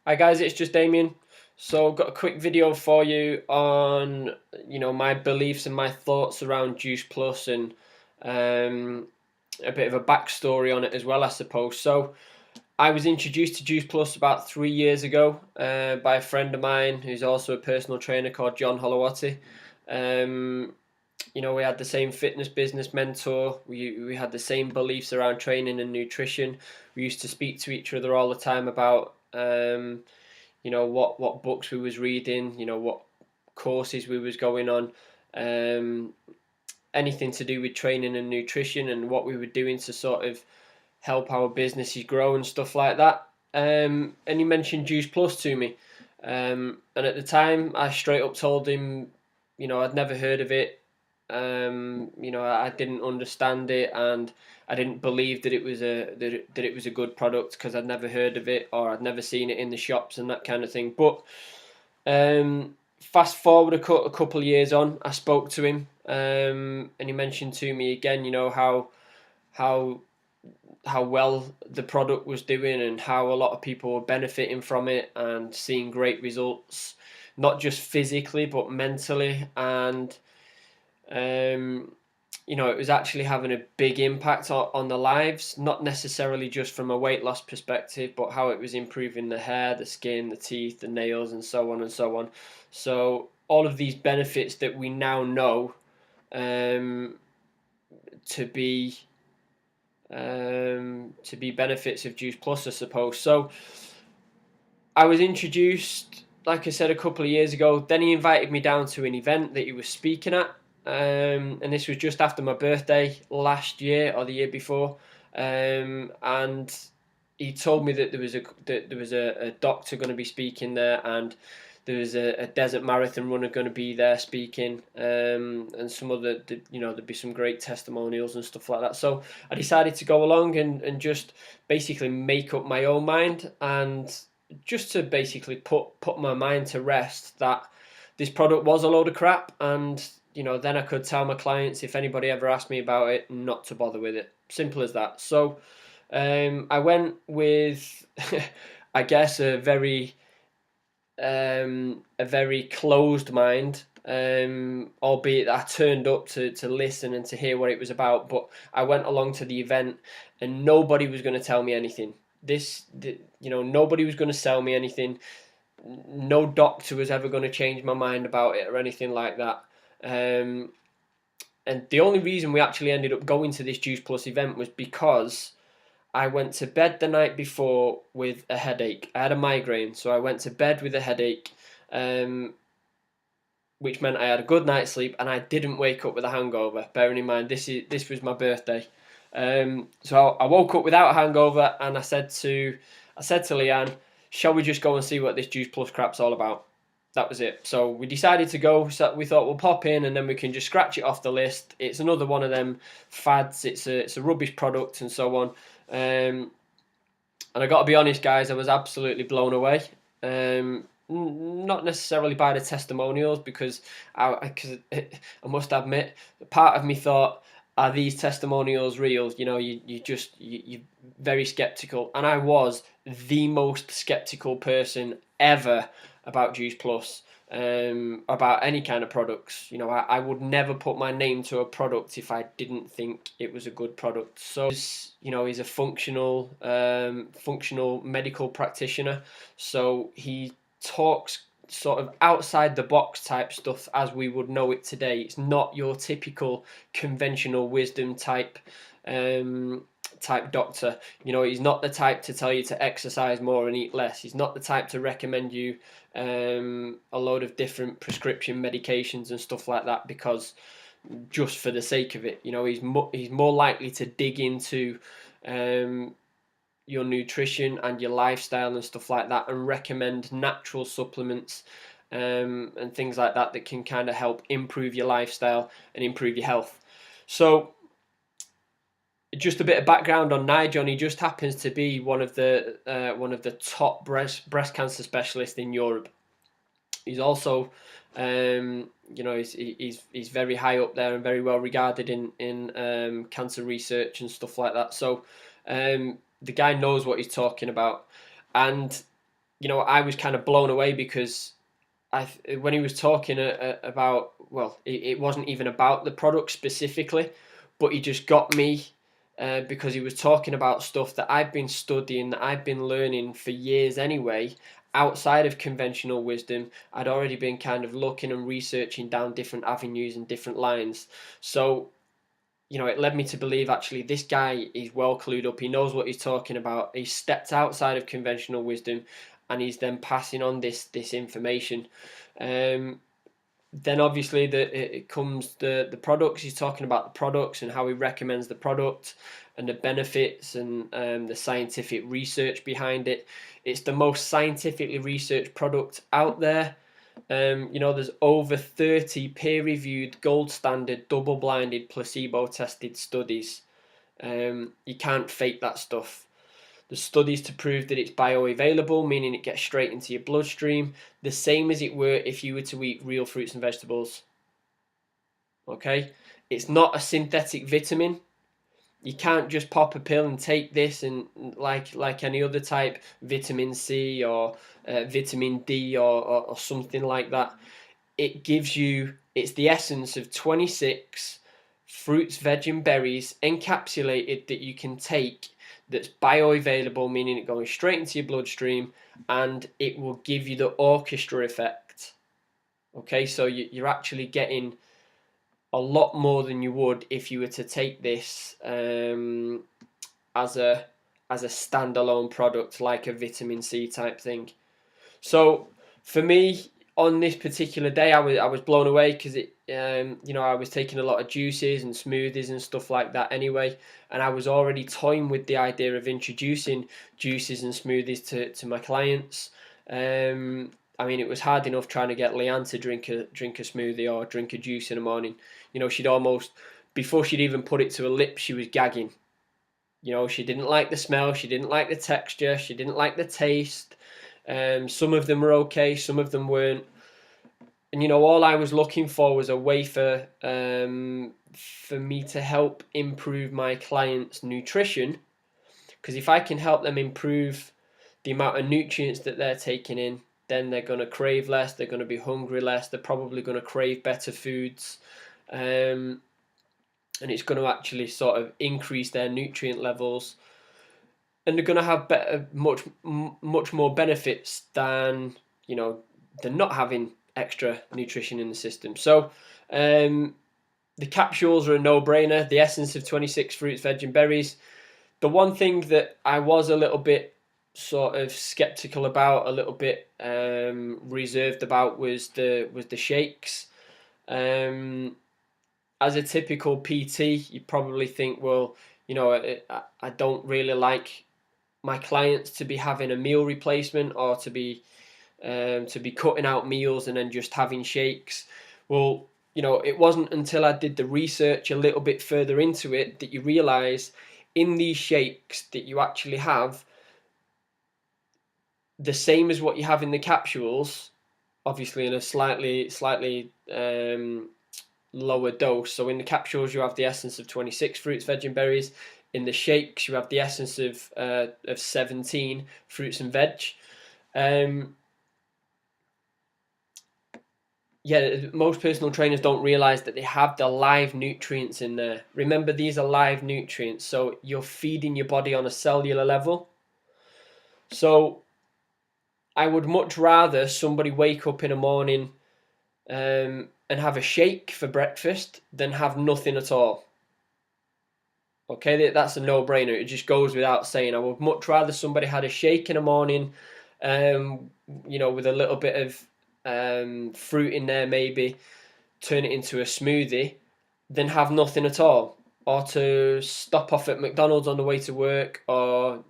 Hi guys, it's just Damien. So got a quick video for you on my beliefs and my thoughts around Juice Plus and a bit of a backstory on it as well, I suppose. So I was introduced to Juice Plus about 3 years ago by a friend of mine who's also a personal trainer called John Holowati. Um, we had the same fitness business mentor. We had the same beliefs around training and nutrition. We used to speak to each other all the time about what books we was reading, what courses we was going on, um, anything to do with training and nutrition, and what we were doing to sort of help our businesses grow and stuff like that. And he mentioned Juice Plus to me, and at the time I straight up told him, I'd never heard of it. I didn't understand it, and I didn't believe that it was a good product because I'd never heard of it or I'd never seen it in the shops and that kind of thing. But fast forward a couple of years on, I spoke to him, and he mentioned to me again, how how well the product was doing and how a lot of people were benefiting from it and seeing great results, not just physically but mentally. And um, it was actually having a big impact on the lives, not necessarily just from a weight loss perspective, but how it was improving the hair, the skin, the teeth, the nails, and so on and so on. So all of these benefits that we now know um, to be benefits of Juice Plus, I suppose. So I was introduced, like I said, a couple of years ago. Then he invited me down to an event that he was speaking at, and this was just after my birthday last year or the year before. And he told me that there was a doctor going to be speaking there, and there was a desert marathon runner going to be there speaking, and some other, there'd be some great testimonials and stuff like that. So I decided to go along and just basically make up my own mind, and just to basically put my mind to rest that this product was a load of crap, and then I could tell my clients, if anybody ever asked me about it, not to bother with it. Simple as that. So I went with I guess a very closed mind, albeit I turned up to listen and to hear what it was about. But I went along to the event, and nobody was going to tell me anything. Nobody was going to sell me anything. No doctor was ever going to change my mind about it or anything like that. And the only reason we actually ended up going to this Juice Plus event was because I went to bed the night before with a headache. I had a migraine, so I went to bed with a headache, um, which meant I had a good night's sleep, and I didn't wake up with a hangover. Bearing in mind this was my birthday, so I woke up without a hangover, and I said to Leanne, "Shall we just go and see what this Juice Plus crap's all about?" That was it. So we decided to go. So we thought we'll pop in and then we can just scratch it off the list. It's another one of them fads. It's a rubbish product and so on. And I got to be honest, guys, I was absolutely blown away. Not necessarily by the testimonials, because I must admit, part of me thought, are these testimonials real? You're very skeptical, and I was the most skeptical person ever about Juice Plus, about any kind of products. I would never put my name to a product if I didn't think it was a good product. So, he's a functional medical practitioner. So he talks sort of outside the box type stuff as we would know it today. It's not your typical conventional wisdom type doctor. He's not the type to tell you to exercise more and eat less. He's not the type to recommend you a load of different prescription medications and stuff like that, because just for the sake of it. He's more likely to dig into your nutrition and your lifestyle and stuff like that, and recommend natural supplements and things like that that can kind of help improve your lifestyle and improve your health. So, just a bit of background on Nigel. He just happens to be one of the top breast cancer specialists in Europe. He's also, he's very high up there and very well regarded in cancer research and stuff like that. So the guy knows what he's talking about. And I was kind of blown away because when he was talking about, well, it wasn't even about the product specifically, but he just got me because he was talking about stuff that I've been studying, that I've been learning for years anyway, outside of conventional wisdom. I'd already been kind of looking and researching down different avenues and different lines. So, it led me to believe actually this guy is well clued up. He knows what he's talking about. He stepped outside of conventional wisdom, and he's then passing on this information. Then obviously it comes the products. He's talking about the products and how he recommends the product and the benefits and the scientific research behind it. It's the most scientifically researched product out there. There's over 30 peer-reviewed, gold standard, double-blinded, placebo-tested studies. You can't fake that stuff. There's studies to prove that it's bioavailable, meaning it gets straight into your bloodstream, the same as it were if you were to eat real fruits and vegetables. Okay? It's not a synthetic vitamin. You can't just pop a pill and take this and like any other type, vitamin C or vitamin D or something like that. It's the essence of 26 fruits, veg and berries encapsulated that you can take, that's bioavailable, meaning it going straight into your bloodstream, and it will give you the orchestra effect. Okay, so you're actually getting a lot more than you would if you were to take this as a standalone product, like a vitamin C type thing. So for me, on this particular day, I was blown away because I was taking a lot of juices and smoothies and stuff like that anyway, and I was already toying with the idea of introducing juices and smoothies to my clients. It was hard enough trying to get Leanne to drink a smoothie or drink a juice in the morning. She'd almost, before she'd even put it to her lips, she was gagging. She didn't like the smell, she didn't like the texture, she didn't like the taste. Some of them were okay, some of them weren't. And all I was looking for was a way for me to help improve my clients' nutrition. Because if I can help them improve the amount of nutrients that they're taking in, then they're going to crave less, they're going to be hungry less, they're probably going to crave better foods. And it's going to actually sort of increase their nutrient levels. And they're going to have much more benefits than not having extra nutrition in the system. So the capsules are a no-brainer. The essence of 26 fruits, veg and berries. The one thing that I was a little bit sort of skeptical about, a little bit reserved about, was the shakes. As a typical PT, you probably think, well, I don't really like my clients to be having a meal replacement, or to be cutting out meals and then just having shakes. Well, it wasn't until I did the research a little bit further into it that you realise in these shakes that you actually have the same as what you have in the capsules, obviously in a slightly lower dose. So in the capsules you have the essence of 26 fruits, veg and berries. In the shakes you have the essence of 17 fruits and veg. Most personal trainers don't realize that they have the live nutrients in there. Remember, these are live nutrients, so you're feeding your body on a cellular level. So I would much rather somebody wake up in the morning and have a shake for breakfast than have nothing at all. Okay, that's a no-brainer. It just goes without saying. I would much rather somebody had a shake in the morning, with a little bit of fruit in there, maybe turn it into a smoothie, than have nothing at all, or to stop off at McDonald's on the way to work, or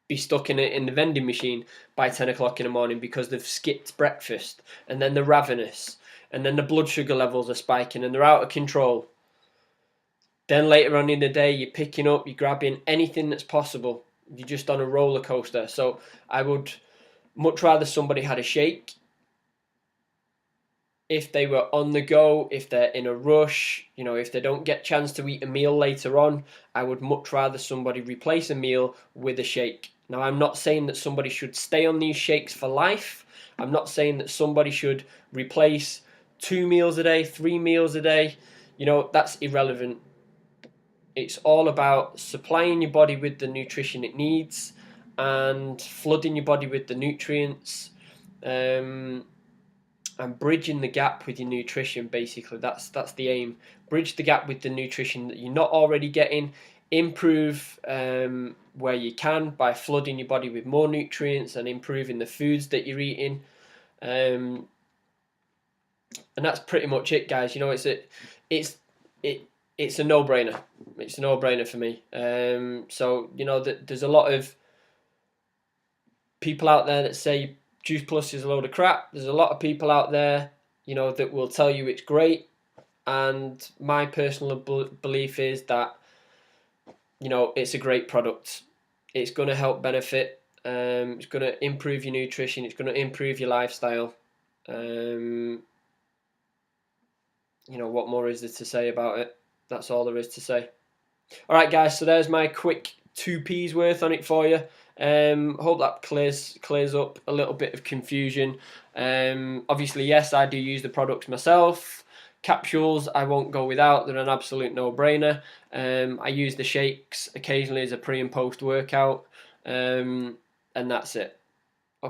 be stuck in the vending machine by 10 o'clock in the morning because they've skipped breakfast, and then they're ravenous, and then the blood sugar levels are spiking and they're out of control. Then later on in the day, you're picking up, you're grabbing anything that's possible. You're just on a roller coaster. So I would much rather somebody had a shake if they were on the go, if they're in a rush, you know, if they don't get a chance to eat a meal later on, I would much rather somebody replace a meal with a shake. Now, I'm not saying that somebody should stay on these shakes for life. I'm not saying that somebody should replace 2 meals a day, 3 meals a day. You know, that's irrelevant. It's all about supplying your body with the nutrition it needs and flooding your body with the nutrients. And bridging the gap with your nutrition. Basically, that's the aim. Bridge the gap with the nutrition that you're not already getting. Improve where you can by flooding your body with more nutrients and improving the foods that you're eating. And that's pretty much it, guys. You know, it's a no-brainer. It's a no-brainer for me. So you know that there's a lot of people out there that say Juice Plus is a load of crap. There's a lot of people out there, you know, that will tell you it's great. And my personal belief is that, you know, it's a great product. It's going to help benefit. It's going to improve your nutrition. It's going to improve your lifestyle. You know, what more is there to say about it? That's all there is to say. All right, guys. So there's my quick 2p's worth on it for you. Hope that clears up a little bit of confusion. Obviously, yes, I do use the products myself. Capsules, I won't go without. They're an absolute no-brainer. I use the shakes occasionally as a pre and post workout, and that's it.